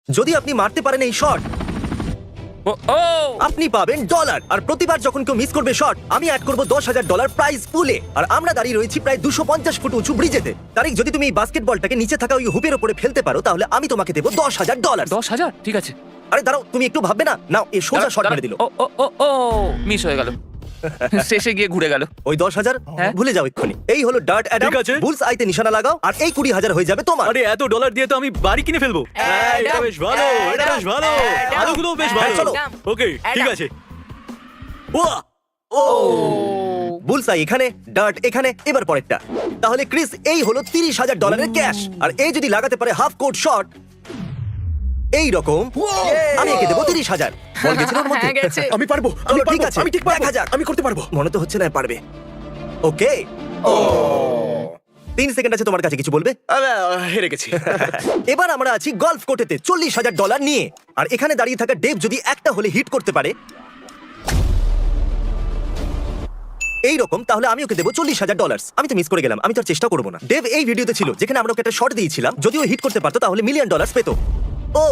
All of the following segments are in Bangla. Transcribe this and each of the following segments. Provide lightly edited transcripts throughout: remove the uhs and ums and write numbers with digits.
যদি আপনি মারতে পারেন এই শট, ও ও আপনি পাবেন ডলার। আর প্রতিবার যখন কেউ মিস করবে শট, আমি অ্যাড করবো $10,000 প্রাইজ পুলে। আর আমরা দাঁড়িয়ে রয়েছি প্রায় 250 ফুট উঁচু ব্রিজেতে। তারিক, যদি তুমি এই বাস্কেটবলটাকে নিচে থাকা ওই হুপের উপরে ফেলতে পারো, তাহলে আমি তোমাকে দেবো $10,000। 10,000 ঠিক আছে। আরে দাঁড়াও, তুমি একটু ভাববে না? নাও, এই সোজা শট মেরে দিল। ও ও ও ও মিস হয়ে গেল, শেষে গিয়ে ঘুরে গেল। ওই 10,000 হ্যাঁ। ভুলে যাও এক্ষুনি। এই হলো ডার্ট অ্যাডাম। ঠিক আছে। বুলস আইতে নিশানা লাগাও, আর এই 20,000 হয়ে যাবে তোমার। আরে এত ডলার দিয়ে তো আমি বাড়ি কিনে ফেলবো। এটা বেশ ভালো, এটা বেশ ভালো, আলোগুলো বেশ ভালো। চলো। ওকে ঠিক আছে। ওয়া বুলস আই এখানে, ডার্ট এখানে, এবার পরেরটা। তাহলে ক্রিস, এই হলো $30,000 ক্যাশ। আর এই যদি লাগাতে পারে হাফ কোর্ট শট এই রকম, আমি একে দেবো 30,000। বল গেছিল ওর মধ্যে? হ্যাঁ, গেছে। আমি পারবো, চলো, আমি ঠিক পারবো, আছে, আমি ঠিক পারবো, দেখা যাক। আমি করতে পারবো। মনে তো হচ্ছে না পারবে। ওকে, 3 সেকেন্ড আছে তোমার কাছে, কিছু বলবে? হেরে গেছি। এবার আমরা আছি গলফ কোর্টেতে $40,000 নিয়ে। আর এখানে দাঁড়িয়ে থাকা ডেভ যদি একটা হলে হিট করতে পারে এই রকম, তাহলে আমি ওকে দেবো $40,000। আমি তো মিস করে গেলাম, আমি তো আর চেষ্টা করবো না। ডেভ এই ভিডিওতে ছিল যেখানে আমরা ওকে একটা শট দিয়েছিলাম, যদি ও হিট করতে পারতো তাহলে $1 মিলিয়ন পেতো। ও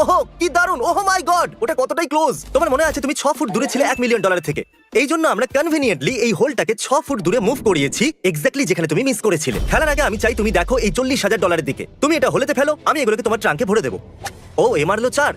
ওহো, কি দারুণ! ওহো মাই গড, ওটা কতটাই ক্লোজ! তোমার মনে আছে তুমি 6 ফুট দূরে ছিলে $1 মিলিয়ন থেকে। এই জন্য আমরা কনভিনিয়েন্টলি এই হোলটাকে 6 ফুট দূরে মুভ করিয়েছি, এক্স্যাক্টলি যেখানে তুমি মিস করেছিলে। খেলার আগে আমি চাই তুমি দেখো এই $40,000 দিকে। তুমি এটা হলেতে ফেলো, আমি এগুলোকে তোমার ট্রাঙ্কে ভরে দেবো। ও, এ মারলো 4।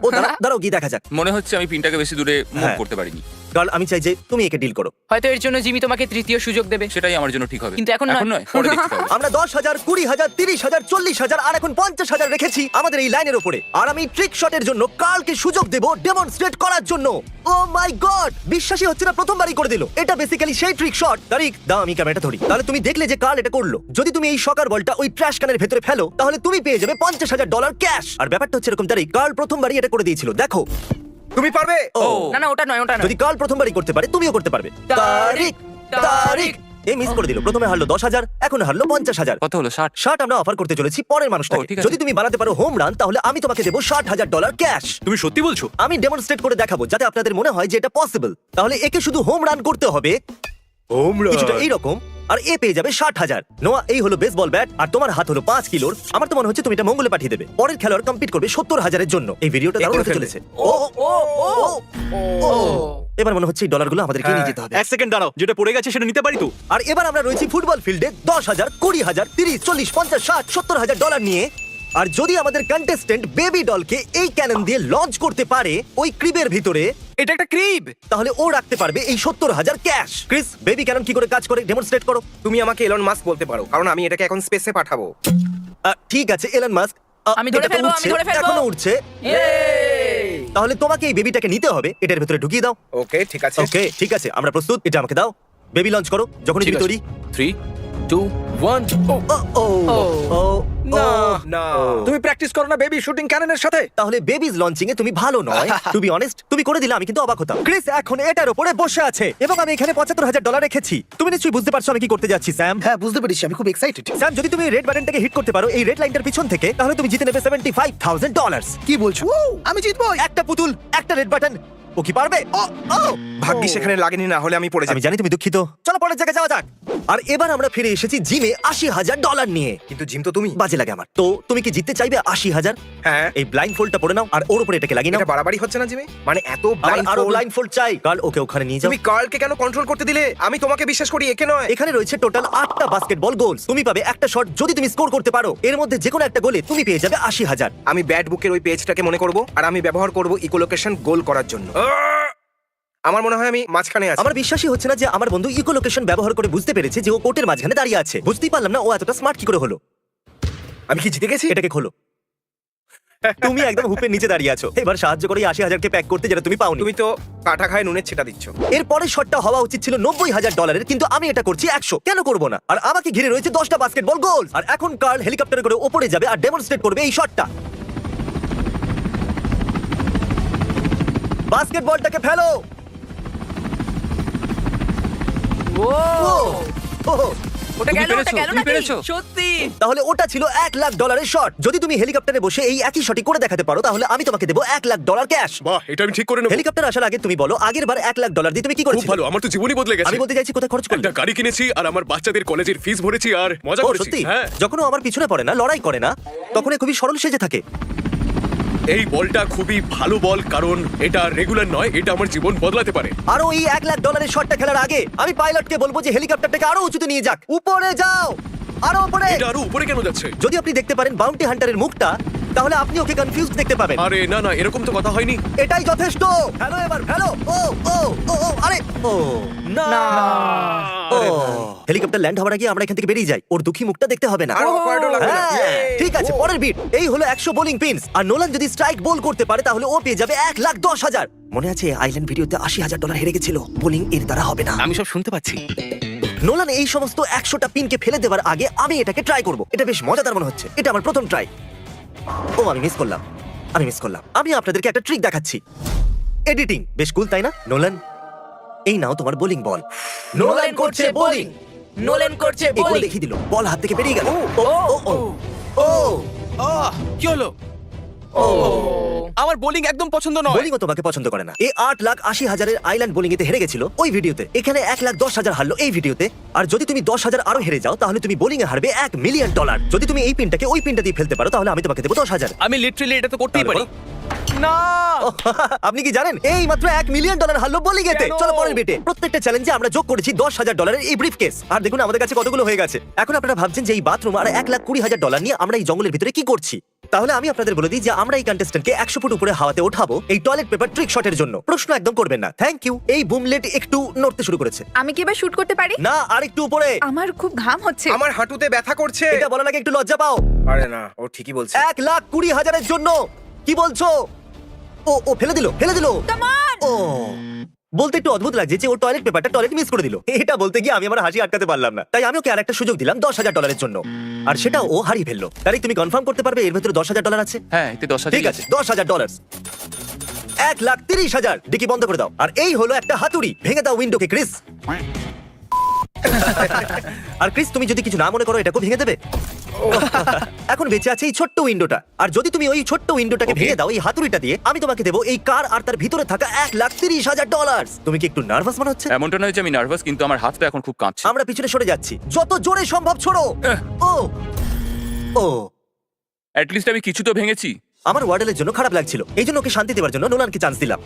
ও দাঁড়াও, গিয়ে দেখা যাক। মনে হচ্ছে আমি পিনটাকে বেশি দূরে মুভ হ্যাঁ। করতে পারিনি। গার্ল, আমি চাই যে তুমি একে ডিল করো। হয়তো এর জন্য জিমি তোমাকে তৃতীয় সুযোগ দেবে। সেটাই আমার জন্য ঠিক হবে, কিন্তু এখন নয়। পরে দেখতে হবে। আমরা 10,000, 20,000, 30,000, 40,000 আর এখন 50,000 রেখেছি আমাদের এই লাইনের উপরে। আর আমি ট্রিক শটের জন্য কার্লকে সুযোগ দেব ডেমনস্ট্রেট করার জন্য। ও মাই গড, বিশ্বাসই হচ্ছে না, প্রথমবারই করে দিল। এটা বেসিক্যালি সেই ট্রিক শট। তারিক, দাও আমি ক্যামেরাটা ধরি। তাহলে তুমি দেখলে যে কার্ল এটা করলো। যদি তুমি এই সকার বলটা ওই ট্র্যাশ ক্যানের ভেতরে ফেলো, তাহলে তুমি পেয়ে যাবে $50,000 ক্যাশ। আর ব্যাপারটা হচ্ছে এরকম, তারিক, কার্ল প্রথমবারই এটা করে দিয়েছিল। দেখো তুমি পারবে। ও, না না, ওটা নয়, ওটা নয়। যদি কার্ল প্রথমবারই করতে পারে, তুমিও করতে পারবে। তারিক, তারিক, এই মিস করে দিল। প্রথমে হারলো 10,000, এখন হারলো 50,000। কত হলো? 60? শার্ট আমরা অফার করতে চলেছি পরের মানুষটাকে। ও, ঠিক আছে। যদি তুমি বানাতে পারো হোম রান, তাহলে আমি তোমাকে দেবো $60,000 ক্যাশ। তুমি সত্যি বলছো? আমি ডেমনস্ট্রেট করে দেখাবো যাতে আপনাদের মনে হয় যে এটা পসিবল। তাহলে একে শুধু হোম রান করতে হবে কিছুটা এইরকম, আর এ পেয়ে যাবে 60,000। নোয়া, এই হলো বেসবল ব্যাট, আর তোমার হাত হলো 5 কিলোর। আমার তো মনে হচ্ছে তুমি এটা মঙ্গলে পাঠিয়ে দেবে। পরের খেলোয়াড় কম্পিট করবে 70,000-এর জন্য। এই ভিডিওটা দারুণ হতে চলেছে। ও ও ও, এবার মনে হচ্ছে এই ডলারগুলো আমাদেরকে নিয়ে যেতে হবে। এক সেকেন্ড দাঁড়াও, যেটা পড়ে গেছে সেটা নিতে পারি তো? আর এবার আমরা রয়েছি ফুটবল ফিল্ডে 10,000, 20,000, 30, 40, 50, 60, $70,000 নিয়ে। আর যদি আমাদের কন্টেস্টেন্ট বেবি ডলকে এই ক্যানন দিয়ে লঞ্চ করতে পারে ওই ক্রিবের ভিতরে, এটা একটা ক্রিব। তাহলে ও রাখতে পারবে এই 70,000 ক্যাশ। ক্রিস, বেবি ক্যানন কি করে কাজ করে ডেমনস্ট্রেট করো। তুমি আমাকে এলন মাস্ক বলতে পারো, কারণ আমি এটাকে এখন স্পেসে পাঠাবো। ঠিক আছে, এলন মাস্ক। আমি ধরে ফেলবো, আমি ধরে ফেলবো। এখনো উঠছে। তাহলে তোমাকে এই বেবিটাকে নিতে হবে, এটার ভিতরে ঢুকিয়ে দাও। ওকে ঠিক আছে। ওকে, ঠিক আছে, আমরা প্রস্তুত। এটা আমাকে দাও। বেবি লঞ্চ করো যখনই তুমি তৈরি। 3, 2, 1 ও ও ও না ও, না, ও। তুমি প্র্যাকটিস করো না বেবি শুটিং ক্যাননের সাথে। তাহলে বেবিজ লঞ্চিং এ তুমি ভালো নয়। টু বি অনেস্ট, তুমি করে দিলে আমি কিন্তু অবাক হতাম। ক্রিস এখন এটার উপরে বসে আছে এবং আমি এখানে $75,000 রেখেছি। তুমি নিশ্চয়ই বুঝতে পারছো আমি কি করতে যাচ্ছি, স্যাম। হ্যাঁ, বুঝতে পেরেছি, আমি খুব এক্সাইটেড। স্যাম, যদি তুমি রেড বাটনটাকে হিট করতে পারো এই রেড লাইনটার পিছন থেকে, তাহলে তুমি জিতে নেবে $75,000। কি বলছো? আমি জিতবো। একটা পুতুল, একটা রেড বাটন। ও কি পারবে? ও ও, ভাগ্যিস সেখানে লাগেনি, না হলে আমি পড়ে আমি যাবো। জানি তুমি দুঃখিত। চলো পরের জায়গায় যাওয়া যাক। আর এবার আমরা ফিরে এসেছি জিমে $80,000 নিয়ে। কিন্তু জিম তো তুমি। বাজে লাগে আমার। তো তুমি কি জিততে চাইবে 80,000? হ্যাঁ, এই ব্লাইন্ড ফোল্ডটা পরে নাও আর ওর উপরে এটাকে লাগিয়ে নাও। এটা বাড়াবাড়ি হচ্ছে না জিমে? মানে এত আমার blind আরো fold? ব্লাইন্ড ফোল্ড চাই। কাল ওকে ওখানে নিয়ে যাও। তুমি কার্লকে কেন কন্ট্রোল করতে দিলে? আমি তোমাকে বিশ্বাস করি, একে নয়। এখানে রয়েছে টোটাল 8টা বাস্কেটবল গোলস। তুমি পাবে একটা শট যদি তুমি স্কোর করতে পারো। এর মধ্যে যে কোনো একটা গোলে তুমি পেয়ে যাবে 80,000। আমি ব্যাট বুকের ওই পেজটাকে মনে করব, আর আমি ব্যবহার করব ইকোলোকেশন গোল করার জন্য। আমার মনে হয় আমি মাঝখানে আছি। আমার বিশ্বাসই হচ্ছে না যে আমার বন্ধু ইকো লোকেশন ব্যবহার করে বুঝতে পেরেছে যে ও কোর্টের মাঝখানে দাঁড়িয়ে আছে। বুঝতেই পারলাম না ও এতটা স্মার্ট কি করে হলো। আমি কি জিতে গেছি? এটাকে খোলো। তুমি একদম হুপের নিচে দাঁড়িয়ে আছো। এবার সাহায্য করে 80,000কে প্যাক করতে, যেটা তুমি পাওনি। তুমি তো কাটা খায় নুনের ছেটা দিচ্ছ। এর পরের শটটা হওয়া উচিত ছিল $90,000, কিন্তু আমি এটা করছি 100। কেন করব না? আর আমাকে ঘিরে রয়েছে 10টা বাস্কেটবল গোল। আর এখন কার্ল হেলিকপ্টারে করে ওপরে যাবে আর ডেমনস্ট্রেট করবে এই শটটা। বাস্কেটবলটাকে ফেলো। ও ও, ওটা তুমি গেল ওটা পেরেছো, গেল তুমি নাকি পেরেছো। সত্যি তাহলে ওটা ছিল $1,00,000 শট। যদি তুমি হেলিকপ্টারে বসে এই একই শটই করে দেখাতে পারো তাহলে আমি তোমাকে দেবো $1,00,000 ক্যাশ। বাহ, এটা আমি ঠিক করে নেবো। হেলিকপ্টার আসার আগে তুমি বলো আগের বার $1,00,000 দিয়ে তুমি কি খুব করেছিলে? ভালো, আমার তো জীবনই বদলে গেছে। আমি বলতে চাইছি কোথায় খরচ করলে? একটা গাড়ি কিনেছি আর আমার বাচ্চাদের কলেজের ফিস ভরেছি আর মজা ও, করেছি। সত্যি? হ্যাঁ, যখন ও আমার পিছনে পড়ে না, লড়াই করে না, তখন এ খুবই সরল সেজে থাকে। এই বলটা খুবই ভালো বল, কারণ এটা রেগুলার নয়, এটা আমার জীবন বদলাতে পারে। আরো এই $1,00,000 শটটা খেলার আগে আমি পাইলটকে বলবো যে হেলিকপ্টারটাকে আরো উঁচুতে নিয়ে যাক। উপরে যাও, আরো উপরে। এটা আরো উপরে কেন যাচ্ছে? যদি আপনি দেখতে পারেন বাউন্টি হান্টারের মুখটা, তাহলে আপনি ওকে কনফিউজড দেখতে পাবেন। আরে না না, এরকম তো কথা হয়নি। এটাই যথেষ্ট। হ্যালো, এবার হ্যালো। ও ও ও ও, আরে ও না ও হেলিকপ্টার ল্যান্ড হওয়ার আগে আমরা এখান থেকে বেরিয়ে যাই। ওর দুঃখী মুখটা দেখতে হবে না। আর awkward ও লাগবে না। হ্যাঁ, ঠিক আছে, পরের বিট। এই হলো 100 বোলিং পিনস। আর নোলান যদি স্ট্রাইক বোল করতে পারে তাহলে ও পেয়ে যাবে 1,10,000। মনে আছে আইল্যান্ড ভিডিওতে $80,000 হেরে গেছিল? বোলিং এর দ্বারা হবে না। আমি সব শুনতে পাচ্ছি। নোলান এই সমস্ত 100টা পিনকে ফেলে দেওয়ার আগে আমি এটাকে ট্রাই করব। এটা বেশ মজাদার মনে হচ্ছে। এটা আমার প্রথম ট্রাই। ও আমি মিস করলাম। আমি আপনাদেরকে একটা ট্রিক দেখাচ্ছি। এডিটিং বেশ কুল, তাই না? নোলান, এই নাও তোমার বোলিং বল। নোলান করছে বোলিং। নোলেন করছে এই বল বোলিং দেখিয়ে দিল, বল হাত থেকে বেরিয়ে গেল। ও ও ও ও কি হলো? আমার বোলিং একদম পছন্দ নয়। বোলিংও তোমাকে পছন্দ করে না। এই 8,80,000 আইল্যান্ড বোলিং এতে হেরে গেছিল ওই ভিডিওতে। এখানে 1,10,000 হারলো এই ভিডিওতে। আর যদি তুমি 10,000 আরো হেরে যাও তাহলে তুমি বোলিং এ হারবে $1,000,000। যদি তুমি এই পিনটাকে ওই পিনটা দিয়ে ফেলতে পারো তাহলে আমি তোমাকে দেবো 10,000। আমি লিটারালি এটা তো করতেই পারি। না আপনি কি জানেন এই মাত্র $1,000,000 হারলো বোলিং এতে? কেন? চলো পরের বিটে। প্রত্যেকটা চ্যালেঞ্জে আমরা যোগ করেছি $10,000 এই ব্রিফকেস। আর দেখুন আমাদের কাছে কতগুলো হয়ে গেছে। এখন আপনারা ভাবছেন যে এই বাথরুম আর $1,20,000 নিয়ে আমরা এই জঙ্গলের ভিতরে কি করছি। তাহলে আমি আপনাদের বলে দিই যে আমরা এই কন্টেস্ট্যান্টকে 100 ফুট উপরে হাওয়াতে ওঠাবো এই টয়লেট পেপার ট্রিক শটের জন্য। প্রশ্ন একদম করবেন না। Thank you. এই বুমলেট একটু নড়তে শুরু করেছে। আমি কি এবার শুট করতে পারি? না, আর একটু উপরে। আমার খুব ঘাম হচ্ছে। আমার হাঁটুতে ব্যথা করছে। এটা বলার আগে একটু লজ্জা পাও। আরে না, ও ঠিকই বলছে। 1,20,000 জন্য কি বলছো? ও ও ফেলে দিল। Come on! ও বলতে একটু অদ্ভুত লাগছে যে ও টয়লেট পেপারটা টয়লেট মিস করে দিল। এটা বলতে গিয়ে আমি আমার হাসি আটকাতে পারলাম না। তাই আমি ওকে আরেকটা সুযোগ দিলাম $10,000 জন্য। আর সেটা ও হারিয়ে ফেললো। তাই তুমি কনফার্ম করতে পারবে এর ভিতরে $10,000 আছে? হ্যাঁ, এতে 10,000 ঠিক আছে, $10,000। 1,30,000। ডিকি বন্ধ করে দাও। আর এই হলো একটা হাতুড়ি। ভেঙে দাও উইন্ডোকে ক্রিস। আর ক্রিস, তুমি যদি কিছু না মনে করো এটাকে ভেঙে দেবে। এখন বেঁচে আছে এই ছোট্ট উইন্ডোটা। আর যদি তুমি ওই ছোট্ট উইন্ডোটাকে ভেঙে দাও এই হাতুড়িটা দিয়ে, আমি তোমাকে দেবো এই কার আর তার ভিতরে থাকা $1,30,000। তুমি কি একটু নার্ভাস মনে হচ্ছে? এমনটা নয় যে আমি নার্ভাস, কিন্তু আমার হাতটা এখন খুব কাঁপছে। আমরা পিছনে সরে যাচ্ছি। যত জোরে সম্ভব ছোড়ো। ও ও অ্যাট লিস্ট আমি কিছু তো ভেঙেছি। আমার ওয়ার্ডেলের জন্য খারাপ লাগছিল। এই জন্য ওকে শান্তি দেওয়ার জন্য নোলানকে চান্স দিলাম।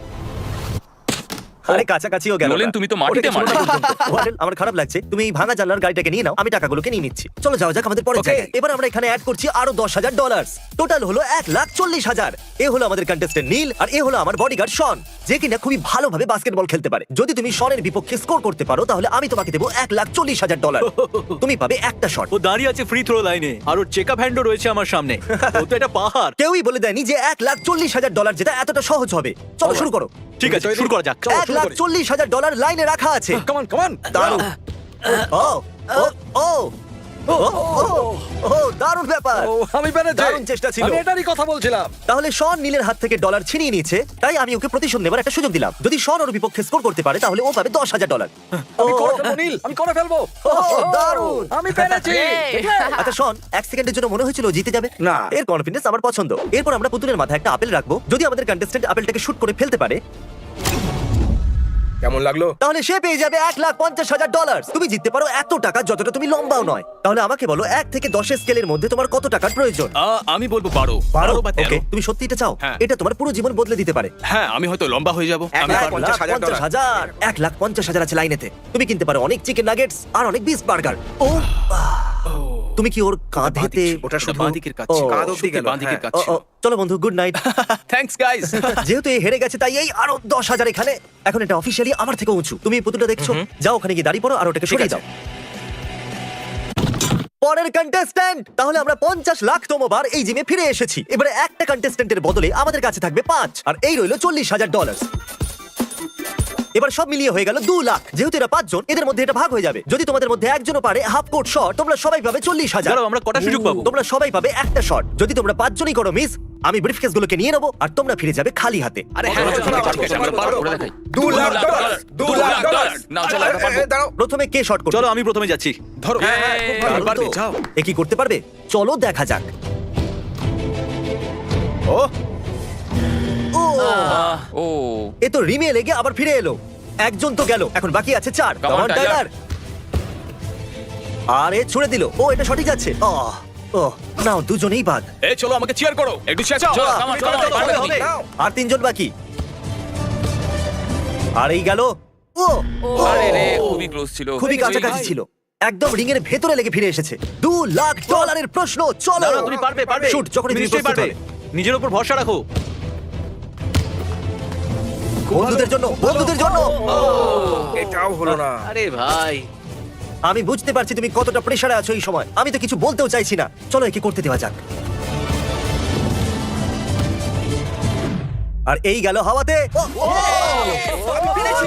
আরে কাছাকাছিও গেল না। নোলান, তুমি তো মাটিতে ওটাকে ছোঁড়ো না মারলে। পর্যন্ত। ওয়ার্ডেল, আমার খারাপ লাগছে। তুমি এই ভাঙা জানলার গাড়িটাকে নিয়ে নাও, আমি টাকাগুলোকে নিয়ে নিচ্ছি। চলো যাও যাক আমাদের পরের Okay. জায়গায়। এবার আমরা এখানে অ্যাড করছি আরো $10,000। টোটাল হলো 1,40,000। এ হলো আমাদের কন্টেস্ট্যান্ট নীল আর এ হলো আমার বডিগার্ড শন, যে কিনা খুবই ভালোভাবে বাস্কেটবল খেলতে পারে। যদি তুমি শনের বিপক্ষে স্কোর করতে পারো তাহলে আমি তোমাকে দেবো $1,40,000। তুমি পাবে একটা শট। ও দাঁড়িয়ে আছে ফ্রি থ্রো লাইনে আর ওর চেকআপ হ্যান্ডও রয়েছে আমার সামনে। ও তো এটা পাহাড়। কেউই বলে দেয়নি যে $1,40,000 যেটা এতটা সহজ হবে। চলো শুরু করো। ঠিক আছে, শুরু করা যাক। $1,40,000 লাইনে রাখা আছে। কাম অন দারুণ। ও ও ও ও ও দারুণ ব্যাপার। আমি পেরেছি। দারুণ চেষ্টা ছিল। আমি এটারই কথা বলছিলাম। তাহলে শন নীলের হাত থেকে ডলার ছিনিয়ে নিয়েছে, তাই আমি ওকে প্রতিশোধ নেবার একটা সুযোগ দিলাম। যদি শন ওর বিপক্ষে স্কোর করতে পারে তাহলে ও পাবে $10,000। আমি করে ফেলবো নীল, আমি করে ফেলবো। দারুণ। আমি পেরেছি। আচ্ছা শন, 1 সেকেন্ডের জন্য মনে হয়েছিল ও জিতে যাবে। না। এর কনফিডেন্স আমার পছন্দ। এরপর আমরা পুতুলের মাথায় একটা আপেল রাখবো। যদি আমাদের কন্টেস্ট্যান্ট আপেলটাকে শুট করে ফেলতে পারে কেমন লাগলো? তাহলে সে পেয়ে যাবে $1,50,000। তুমি জিততে পারো এত টাকা যতটা তুমি লম্বাও নয়। তাহলে আমাকে বলো 1 থেকে 10 স্কেলের মধ্যে তোমার কত টাকার প্রয়োজন? আমি বলবো 12 বা 13। ওকে, তুমি সত্যি এটা চাও? হ্যাঁ। এটা তোমার পুরো জীবন বদলে দিতে পারে। হ্যাঁ, আমি হয়তো লম্বা হয়ে যাব। আমি পারবো। $1,50,000 $1,50,000 আছে লাইনেতে। তুমি কিনতে পারো অনেক চিকেন নাগেটস আর অনেক বিফ বার্গার। ও তুমি কি ওর কাঁধেতে? ওটা শুধু বাঁ দিকের কাজ ছিল। ও, কাঁধ অবধি গেল, বাঁ দিকের কাজ ও, ছিল। ও, চলো বন্ধু, গুড নাইট। Thanks guys. যেহেতু এই হেরে গেছে তাই এই আরো 10,000 এখানে। এখন এটা অফিশিয়ালি আমার থেকে উঁচু। তুমি এই পুতুলটা দেখছো? যাও ওখানে গিয়ে দাঁড়িয়ে পড়ো আর ওটাকে সরিয়ে দাও। পরের কন্টেস্ট্যান্ট। তাহলে আমরা 50 লাখতম বার এই জিমে ফিরে এসেছি। এবারে একটা কন্টেস্ট্যান্টের বদলে আমাদের কাছে থাকবে 5, আর এই রইলো $40,000। এবার সব মিলিয়ে হয়ে গেল 2 লাখ। যেহেতু এরা 5 জন, এদের মধ্যে এটা ভাগ হয়ে যাবে। যদি তোমাদের মধ্যে একজনও পারে হাফ কোর্ট শট, তোমরা সবাই পাবে 40,000। দাঁড়াও, আমরা কটা সুযোগ পাবো? তোমরা সবাই পাবে একটা শট। যদি তোমরা 5 জনই করো মিস, আমি ব্রিফকেস গুলোকে নিয়ে নেবো আর তোমরা ফিরে যাবে খালি হাতে। আরে হ্যাঁ করে দেখাই। $2,00,000 নাও, চলো, আমরা পারবো। দাঁড়াও। প্রথমে কে শট করবে? চলো আমি প্রথমে যাচ্ছি। ধরো দারুণ তো। পারবে, যাও। এ কি করতে পারবে? চলো দেখা যাক। ও ও ও এ তো রিমে লেগে আবার ফিরে এলো। একজন তো গেল, এখন বাকি আছে 4। Come on, come on Tyler. Tyler. আর এ ছুড়ে দিল। ও এটা সঠিক যাচ্ছে। ও নাও, দুজনেই বাদ। এই চলো আমাকে চিয়ার করো, একটু চেঁচাও। চলো, come on, come on, পারবে তুমি। হবে। আর 3 জন বাকি। আর এই গেল। ও আরে রে, খুবই ক্লোজ ছিল। খুবই কাছাকাছি ছিল, একদম রিং এর ভেতরে লেগে ফিরে এসেছে। $2,00,000 প্রশ্ন, চলো। দাঁড়াও, তুমি পারবে পারবে। শুট, যখনই তুমি নিশ্চয়ই প্রস্তুত পারবে। হবে। নিজের উপর ভরসা রাখো। বন্ধুদের জন্য, বন্ধুদের জন্য। এটাও হলো না। আরে ভাই, আমি বুঝতে পারছি তুমি কতটা প্রেসারে আছো এই সময়। আমি তো কিছু বলতেও চাইছি না। চলো একে করতে দেওয়া যাক। আর এই গেল হাওয়াতে। আমি পেরেছি।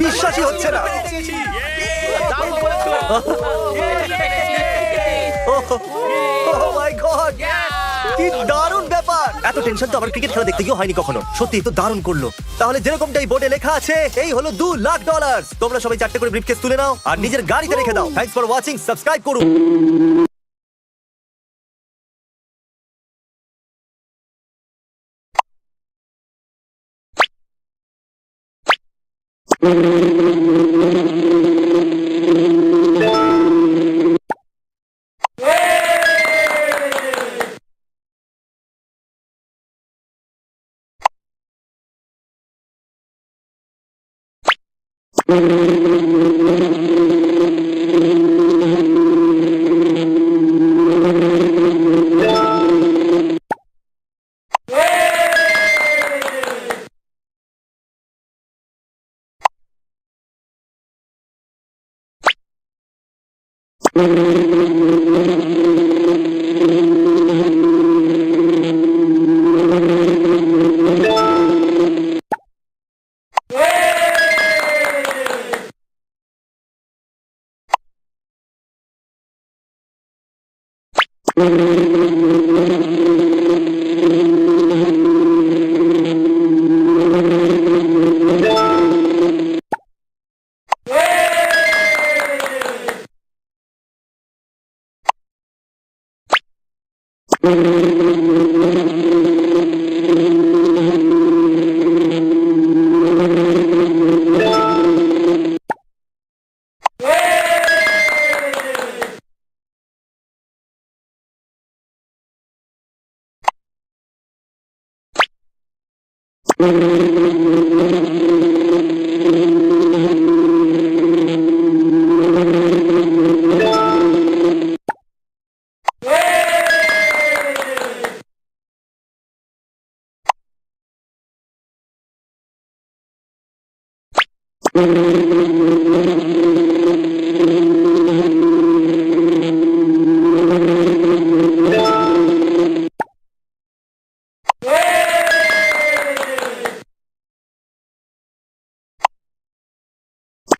বিশ্বাসই হচ্ছে না। Oh my God! কি দারুণ ব্যাপার! এত টেনশন তো আমার ক্রিকেট খেলা দেখতে গিয়ে হয়নি কখনো। সত্যি তো দারুণ করলো। তাহলে যেরকমটাই বোর্ডে লেখা আছে, এই হলো $2,00,000। তোমরা সবাই 4টে করে ব্রিফকেস তুলে নাও আর নিজের গাড়িতে রেখে দাও। থ্যাঙ্কস ফর ওয়াচিং, সাবস্ক্রাইব করুন।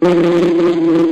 Thank you.